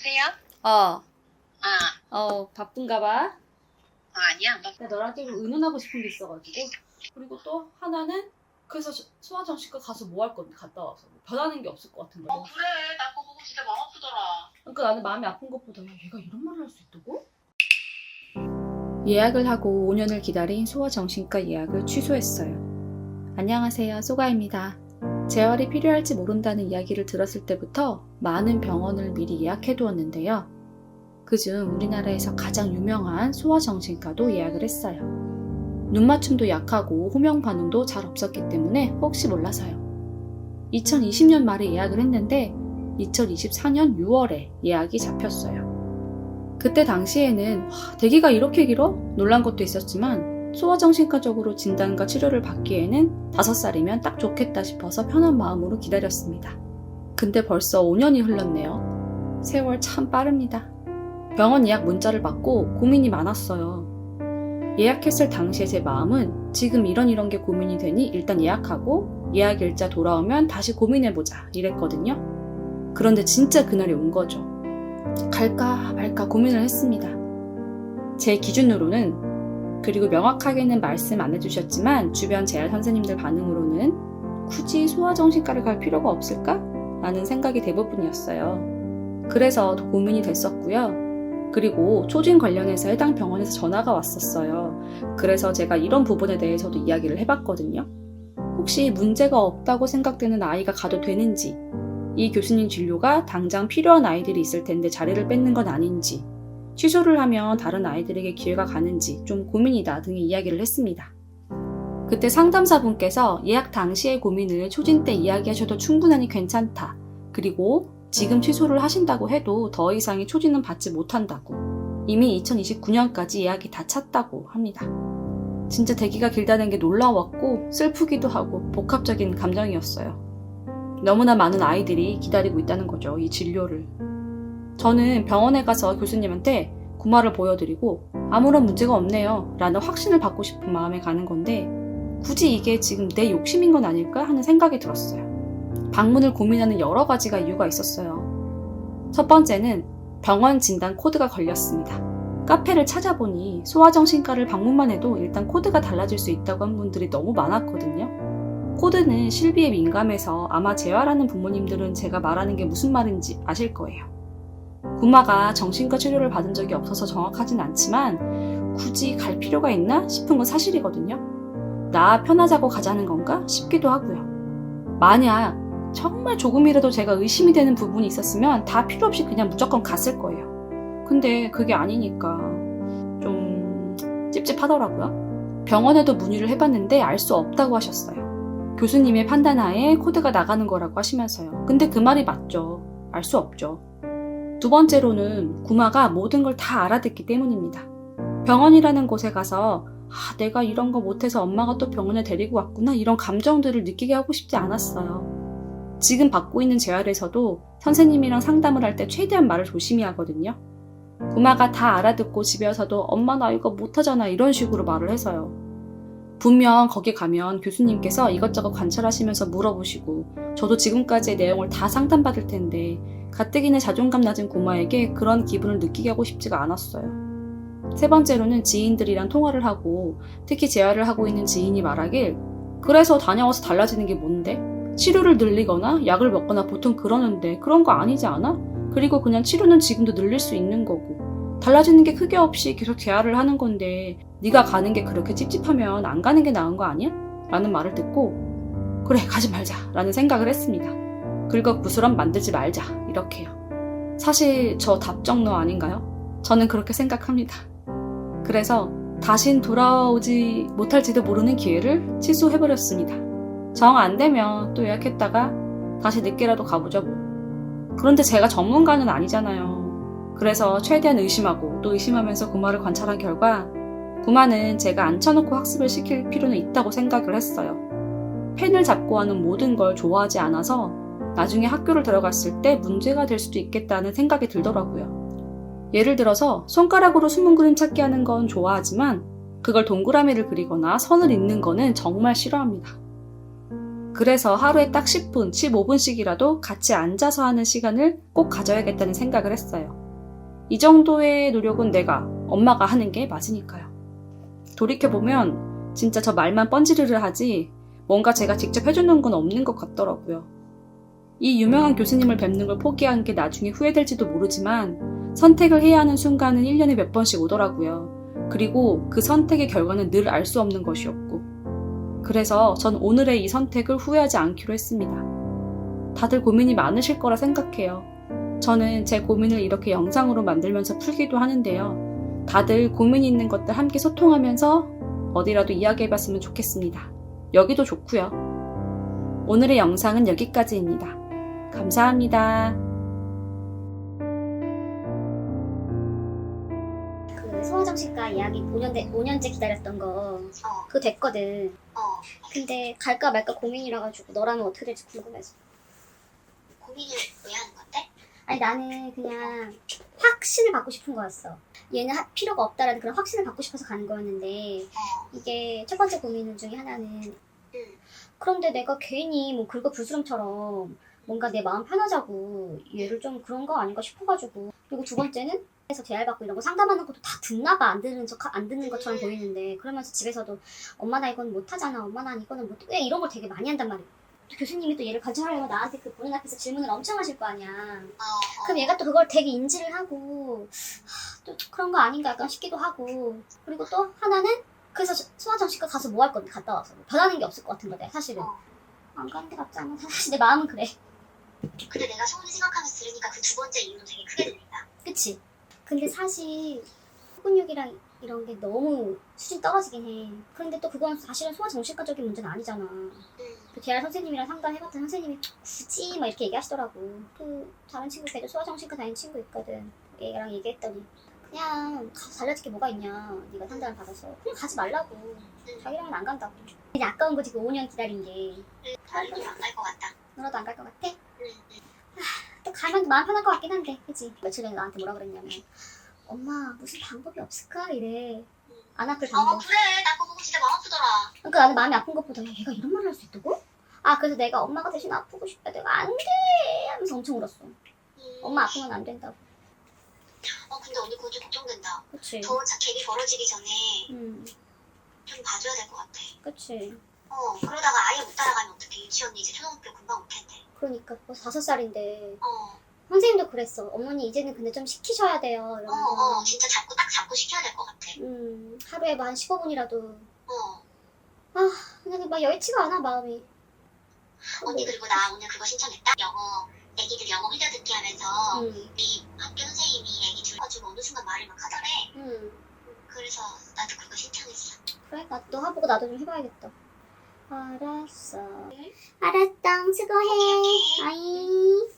여보세요? 어, 아, 바쁜가 봐. 아니야. 나 너랑 좀 의논하고 싶은 게 있어가지고. 그리고 또 하나는, 그래서 소아정신과 가서 뭐 할 건데, 갔다 와서. 뭐 변하는 게 없을 것 같은 거야. 그래. 나 그거 보고 진짜 마음 아프더라. 그러니까 나는 마음이 아픈 것보다, 야, 얘가 이런 말을 할 수 있다고? 예약을 하고 5년을 기다린 소아정신과 예약을 취소했어요. 안녕하세요, 소가입니다. 재활이 필요할지 모른다는 이야기를 들었을 때부터 많은 병원을 미리 예약해두었는데요. 그중 우리나라에서 가장 유명한 소아정신과도 예약을 했어요. 눈맞춤도 약하고 호명 반응도 잘 없었기 때문에 혹시 몰라서요. 2020년 말에 예약을 했는데 2024년 6월에 예약이 잡혔어요. 그때 당시에는 대기가 이렇게 길어? 놀란 것도 있었지만 소아정신과적으로 진단과 치료를 받기에는 5살이면 딱 좋겠다 싶어서 편한 마음으로 기다렸습니다. 근데 벌써 5년이 흘렀네요. 세월 참 빠릅니다. 병원 예약 문자를 받고 고민이 많았어요. 예약했을 당시에 제 마음은 지금 이런 게 고민이 되니 일단 예약하고 예약 일자 돌아오면 다시 고민해보자 이랬거든요. 그런데 진짜 그날이 온 거죠. 갈까 말까 고민을 했습니다. 제 기준으로는, 그리고 명확하게는 말씀 안 해주셨지만 주변 재활 선생님들 반응으로는 굳이 소아정신과를 갈 필요가 없을까? 라는 생각이 대부분이었어요. 그래서 더 고민이 됐었고요. 그리고 초진 관련해서 해당 병원에서 전화가 왔었어요. 그래서 제가 이런 부분에 대해서도 이야기를 해봤거든요. 혹시 문제가 없다고 생각되는 아이가 가도 되는지, 이 교수님 진료가 당장 필요한 아이들이 있을 텐데 자리를 뺏는 건 아닌지, 취소를 하면 다른 아이들에게 기회가 가는지 좀 고민이다 등의 이야기를 했습니다. 그때 상담사분께서 예약 당시의 고민을 초진 때 이야기하셔도 충분하니 괜찮다. 그리고 지금 취소를 하신다고 해도 더 이상의 초진은 받지 못한다고. 이미 2029년까지 예약이 다 찼다고 합니다. 진짜 대기가 길다는 게 놀라웠고 슬프기도 하고 복합적인 감정이었어요. 너무나 많은 아이들이 기다리고 있다는 거죠, 이 진료를. 저는 병원에 가서 교수님한테 구마를 보여드리고 아무런 문제가 없네요 라는 확신을 받고 싶은 마음에 가는 건데, 굳이 이게 지금 내 욕심인 건 아닐까 하는 생각이 들었어요. 방문을 고민하는 여러 가지가 이유가 있었어요. 첫 번째는 병원 진단 코드가 걸렸습니다. 카페를 찾아보니 소아정신과를 방문만 해도 일단 코드가 달라질 수 있다고 한 분들이 너무 많았거든요. 코드는 실비에 민감해서 아마 재활하는 부모님들은 제가 말하는 게 무슨 말인지 아실 거예요. 구마가 정신과 치료를 받은 적이 없어서 정확하진 않지만 굳이 갈 필요가 있나 싶은 건 사실이거든요. 나 편하자고 가자는 건가 싶기도 하고요. 만약 정말 조금이라도 제가 의심이 되는 부분이 있었으면 다 필요 없이 그냥 무조건 갔을 거예요. 근데 그게 아니니까 좀 찝찝하더라고요. 병원에도 문의를 해봤는데 알 수 없다고 하셨어요. 교수님의 판단하에 코드가 나가는 거라고 하시면서요. 근데 그 말이 맞죠. 알 수 없죠. 두 번째로는 구마가 모든 걸 다 알아듣기 때문입니다. 병원이라는 곳에 가서 내가 이런 거 못해서 엄마가 또 병원에 데리고 왔구나 이런 감정들을 느끼게 하고 싶지 않았어요. 지금 받고 있는 재활에서도 선생님이랑 상담을 할 때 최대한 말을 조심히 하거든요. 구마가 다 알아듣고 집에 와서도 엄마 나 이거 못하잖아 이런 식으로 말을 해서요. 분명 거기 가면 교수님께서 이것저것 관찰하시면서 물어보시고 저도 지금까지의 내용을 다 상담받을 텐데 가뜩이나 자존감 낮은 구마에게 그런 기분을 느끼게 하고 싶지가 않았어요. 세 번째로는 지인들이랑 통화를 하고 특히 재활을 하고 있는 지인이 말하길, 그래서 다녀와서 달라지는 게 뭔데? 치료를 늘리거나 약을 먹거나 보통 그러는데 그런 거 아니지 않아? 그리고 그냥 치료는 지금도 늘릴 수 있는 거고 달라지는 게 크게 없이 계속 재활을 하는 건데 네가 가는 게 그렇게 찝찝하면 안 가는 게 나은 거 아니야? 라는 말을 듣고 그래 가지 말자 라는 생각을 했습니다. 긁어부스럼 만들지 말자 이렇게요. 사실 저 답정너 아닌가요? 저는 그렇게 생각합니다. 그래서 다신 돌아오지 못할지도 모르는 기회를 취소해버렸습니다. 정 안 되면 또 예약했다가 다시 늦게라도 가보죠 뭐. 그런데 제가 전문가는 아니잖아요. 그래서 최대한 의심하고 또 의심하면서 구마를 관찰한 결과 구마는 제가 앉혀놓고 학습을 시킬 필요는 있다고 생각을 했어요. 펜을 잡고 하는 모든 걸 좋아하지 않아서 나중에 학교를 들어갔을 때 문제가 될 수도 있겠다는 생각이 들더라고요. 예를 들어서 손가락으로 숨은 그림 찾기 하는 건 좋아하지만 그걸 동그라미를 그리거나 선을 잇는 거는 정말 싫어합니다. 그래서 하루에 딱 10분, 15분씩이라도 같이 앉아서 하는 시간을 꼭 가져야겠다는 생각을 했어요. 이 정도의 노력은 엄마가 하는 게 맞으니까요. 돌이켜보면 진짜 저 말만 뻔지르르 하지 뭔가 제가 직접 해주는 건 없는 것 같더라고요. 이 유명한 교수님을 뵙는 걸 포기한 게 나중에 후회될지도 모르지만 선택을 해야 하는 순간은 1년에 몇 번씩 오더라고요. 그리고 그 선택의 결과는 늘 알 수 없는 것이었고. 그래서 전 오늘의 이 선택을 후회하지 않기로 했습니다. 다들 고민이 많으실 거라 생각해요. 저는 제 고민을 이렇게 영상으로 만들면서 풀기도 하는데요. 다들 고민 있는 것들 함께 소통하면서 어디라도 이야기해봤으면 좋겠습니다. 여기도 좋고요. 오늘의 영상은 여기까지입니다. 감사합니다. 그 소아정신과 이야기 5년째 기다렸던 거 그거 됐거든. 근데 갈까 말까 고민이라 가지고 너라면 어떻게 될지 궁금해서. 고민을 왜 하는 건데? 아니 나는 그냥 확신을 받고 싶은 거였어. 얘는 필요가 없다라는 그런 확신을 받고 싶어서 가는 거였는데 이게 첫 번째 고민 중에 하나는 그런데 내가 괜히 뭐 긁어부스럼처럼 뭔가 내 마음 편하자고 얘를 좀 그런 거 아닌가 싶어가지고. 그리고 두 번째는 그래서 대화받고 이런 거 상담하는 것도 다 듣나 봐. 안 듣는 것처럼 보이는데 그러면서 집에서도 엄마 나 이건 못하잖아, 엄마 난 이거는 못해, 왜 이런 걸 되게 많이 한단 말이야. 또 교수님이 또 얘를 관찰하려고 나한테 그 보는 앞에서 질문을 엄청 하실 거 아니야. 그럼 얘가 또 그걸 되게 인지를 하고 또 그런 거 아닌가 약간 싶기도 하고. 그리고 또 하나는 그래서 소아정신과 가서 뭐 할 건데 갔다 와서 변하는 게 없을 것 같은 거야 사실은. 안 가는 게 낫지 않아? 사실 내 마음은 그래. 근데 내가 소원을 생각하면서 들으니까 그 두 번째 이유는 되게 크게 들린다. 그치? 근데 사실 근육이랑 이런 게 너무 수준 떨어지긴 해. 그런데 또 그건 사실은 소아정신과적인 문제는 아니잖아. 그 대할 선생님이랑 상담해봤던 선생님이 굳이 막 이렇게 얘기하시더라고. 그 다른 친구 걔도 소아정신과 다니는 친구 있거든. 얘랑 얘기했더니 그냥 가서 달라질 게 뭐가 있냐. 네가 상담을 받아서 그냥 가지 말라고. 자기랑은 안 간다고. 이제 아까운 거지 그 5년 기다린 게. 나도 안 갈 것 같다. 너라도 안 갈 것 같아? 또 가면 마음 편할 것 같긴 한데, 그치? 며칠 전에 나한테 뭐라 그랬냐면 엄마 무슨 방법이 없을까? 이래. 안 아플 방법. 그래. 나 그거 보고 진짜 마음 아프더라. 그러니까 나는 마음이 아픈 것보다 야, 얘가 이런 말을 할 수 있다고? 아 그래서 내가 엄마가 대신 아프고 싶다. 내가 안 돼! 하면서 엄청 울었어. 엄마 아프면 안 된다고. 근데 언니 그거 좀 걱정된다. 그치? 더 갭이 벌어지기 전에 좀 봐줘야 될 것 같아. 그치? 그러다가 아예 못 따라가면 어떡해. 유치원이 이제 초등학교 금방 올 텐데. 그러니까 벌써 5살인데 어, 선생님도 그랬어. 어머니 이제는 근데 좀 시키셔야 돼요. 이러면서. 진짜 딱 잡고 시켜야 될 것 같아. 하루에 뭐 한 15분이라도. 어. 근데 막 여의치가 않아 마음이. 언니 그리고 나 오늘 그거 신청했다. 애기들 영어 흘려듣기 하면서 우리 학교 선생님이 애기 들어가지고 어느 순간 말을 막 하더래. 그래서 나도 그거 신청했어. 그래? 너 해보고 나도 좀 해봐야겠다. 알았어. 알았어. 수고해. 아이.